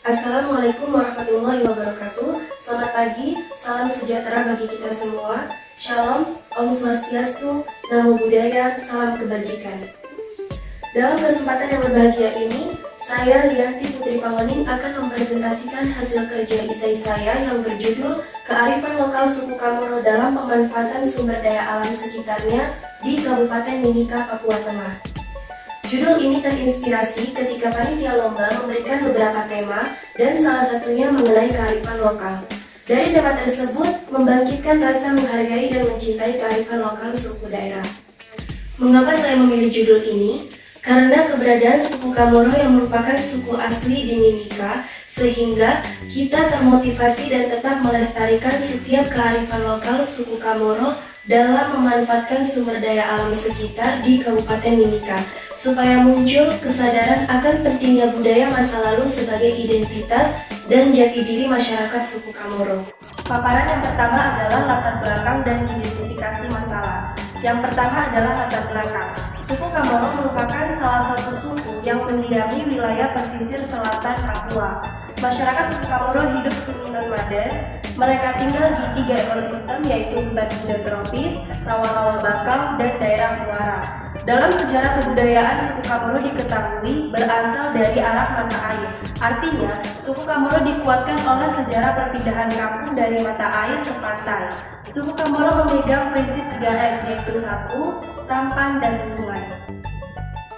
Assalamualaikum warahmatullahi wabarakatuh. Selamat pagi, salam sejahtera bagi kita semua. Shalom, Om Swastiastu, Namo Buddhaya, salam kebajikan. Dalam kesempatan yang berbahagia ini, saya Lianti Putri Pawaning akan mempresentasikan hasil kerja isai saya yang berjudul Kearifan Lokal Suku Kamoro dalam Pemanfaatan Sumber Daya Alam Sekitarnya di Kabupaten Mimika, Papua Tengah. Judul ini terinspirasi ketika panitia lomba memberikan beberapa tema dan salah satunya mengenai kearifan lokal. Dari tema tersebut membangkitkan rasa menghargai dan mencintai kearifan lokal suku daerah. Mengapa saya memilih judul ini? Karena keberadaan suku Kamoro yang merupakan suku asli di Mimika, sehingga kita termotivasi dan tetap melestarikan setiap kearifan lokal suku Kamoro dalam memanfaatkan sumber daya alam sekitar di Kabupaten Mimika, supaya muncul kesadaran akan pentingnya budaya masa lalu sebagai identitas dan jati diri masyarakat suku Kamoro. Paparan yang pertama adalah latar belakang dan identifikasi masalah. Yang pertama adalah latar belakang. Suku Kamoro merupakan salah satu suku yang mendiami wilayah pesisir selatan Papua. Masyarakat suku Kamoro hidup semi nomaden. Mereka tinggal di 3 ekosistem, yaitu hutan hijau tropis, rawa-rawa bakau, dan daerah muara. Dalam sejarah kebudayaan, suku Kamoro diketahui berasal dari arah mata air. Artinya, suku Kamoro dikuatkan oleh sejarah perpindahan kampung dari mata air ke pantai. Suku Kamoro memegang prinsip 3S, yaitu sapu, sampan, dan sungai.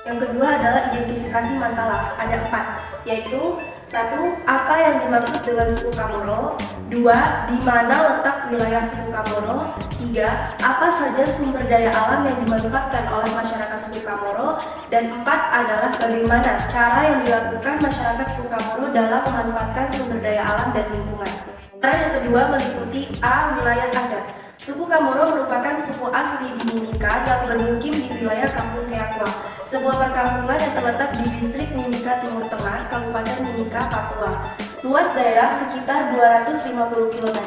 Yang kedua adalah identifikasi masalah. Ada 4, yaitu 1. Apa yang dimaksud dengan suku Kamoro? 2. Di mana letak wilayah suku Kamoro? 3. Apa saja sumber daya alam yang dimanfaatkan oleh masyarakat suku Kamoro? Dan 4 adalah bagaimana cara yang dilakukan masyarakat suku Kamoro dalam memanfaatkan sumber daya alam dan lingkungan. Yang kedua meliputi A. Wilayah adat. Suku Kamoro merupakan suku asli di Mimika yang bermukim di wilayah Kampung Keakwa, sebuah perkampungan yang terletak di distrik Mimika Timur Tengah, Kabupaten Mimika, Papua. Luas daerah sekitar 250 km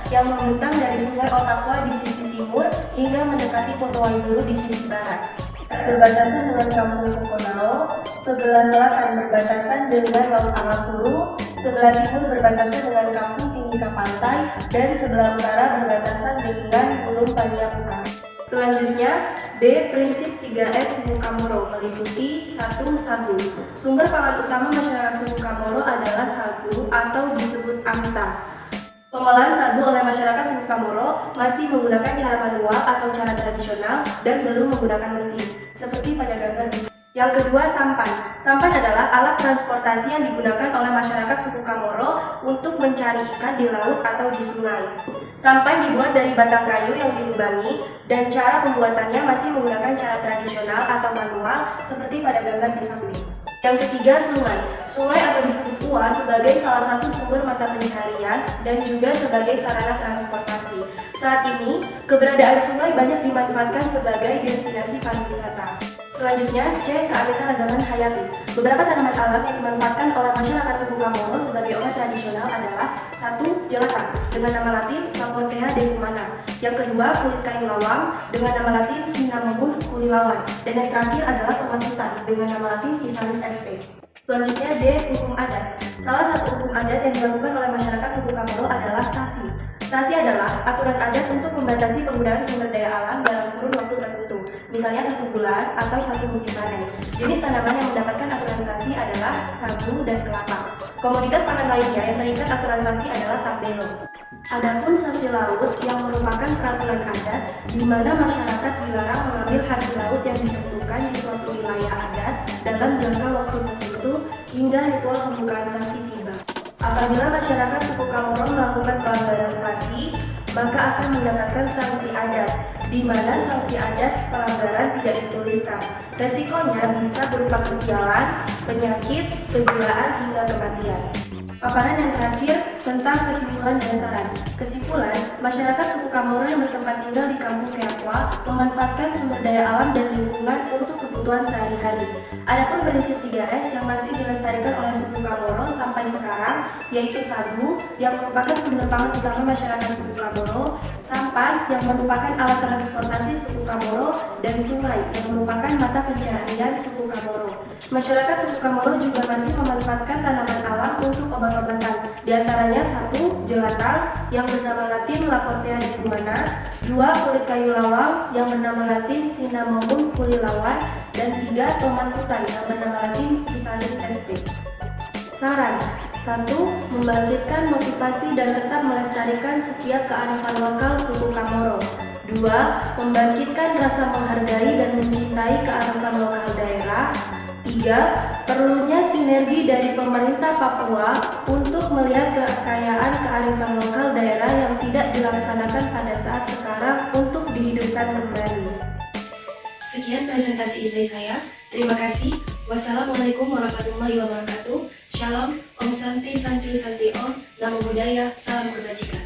yang membentang dari Sungai Otakwa di sisi timur hingga mendekati Potowaibulu di sisi barat. Berbatasan dengan Kampung Kokonao, sebelah selatan berbatasan dengan Laut Alafuru, sebelah timur berbatasan dengan Kampung Timika Pantai, dan sebelah utara berbatasan dengan Gunung Paniapuka. Selanjutnya, B. Prinsip 3S suku Kamoro meliputi 1. Sagu. Sumber pangan utama masyarakat suku Kamoro adalah sagu atau disebut amta. Pengolahan sagu oleh masyarakat suku Kamoro masih menggunakan cara manual atau cara tradisional dan belum menggunakan mesin, seperti pada gambar di sini. Yang kedua, sampan. Sampan adalah alat transportasi yang digunakan oleh masyarakat suku Kamoro untuk mencari ikan di laut atau di sungai. Sampan dibuat dari batang kayu yang dilubangi dan cara pembuatannya masih menggunakan cara tradisional atau manual seperti pada gambar di samping. Yang ketiga, sungai. Sungai atau disebut uwa sebagai salah satu sumber mata pencaharian dan juga sebagai sarana transportasi. Saat ini, keberadaan sungai banyak dimanfaatkan sebagai destinasi pariwisata. Selanjutnya, C. Keanekaragaman hayati. Beberapa tanaman alam yang dimanfaatkan oleh masyarakat suku Kamoro sebagai obat tradisional adalah 1. Jelantang dengan nama latin Lamontea decumana. Yang kedua, kulit kayu lawang dengan nama latin Cinnamomum kulilawan. Dan yang terakhir adalah tomat hutan dengan nama latin Physalis sp. Selanjutnya, D. Hukum adat. Salah satu hukum adat yang dilakukan oleh masyarakat suku Kamoro adalah sasi. Sasi adalah aturan adat untuk membatasi penggunaan sumber daya alam dalam kurun waktu tertentu, misalnya 1 bulan atau 1 musim panen. Jenis tanaman yang mendapatkan aturan sasi adalah sagu dan kelapa. Komoditas pangan lainnya yang terikat aturan sasi adalah tabelo. Adapun sasi laut yang merupakan peraturan adat di mana masyarakat dilarang mengambil hasil laut yang ditentukan di suatu wilayah adat dalam jangka waktu tertentu hingga ritual pembukaan sasi tiba. Apabila masyarakat suku Kamoro melakukan pelanggaran sasi, maka akan mendapatkan sanksi adat, di mana sanksi adat pelanggaran tidak dituliskan. Resikonya bisa berupa kesialan, penyakit, kegilaan, hingga kematian. Paparan yang terakhir tentang kesimpulan dan saran. Kesimpulan, masyarakat suku Kamoro yang bertempat tinggal di Kampung Keakwa memanfaatkan sumber daya alam dan lingkungan untuk kebutuhan sehari-hari. Adapun prinsip 3S yang masih dilestarikan oleh suku Kamoro sampai sekarang, yaitu sagu yang merupakan sumber pangan utama masyarakat suku Kamoro, sampan yang merupakan alat transportasi transportasi suku Kamoro dan sungai yang merupakan mata pencaharian suku Kamoro. Masyarakat suku Kamoro juga masih memanfaatkan tanaman alam untuk obat-obatan. Di antaranya 1. Jelatang yang bernama Latin Laportea decumana, 2. Kulit kayu lawang yang bernama Latin Cinnamomum kulilawan, dan 3. Tomat hutan yang bernama Latin Physalis sp. Saran 1. Membangkitkan motivasi dan tetap melestarikan setiap kearifan lokal suku Kamoro. 2. Membangkitkan rasa menghargai dan mencintai kearifan lokal daerah. 3. Perlunya sinergi dari pemerintah Papua untuk melihat kekayaan kearifan lokal daerah yang tidak dilaksanakan pada saat sekarang untuk dihidupkan kembali. Sekian presentasi esai saya. Terima kasih. Wassalamualaikum warahmatullahi wabarakatuh. Shalom, Om Santi Santi Santi Om. Namo Buddhaya, salam kebajikan.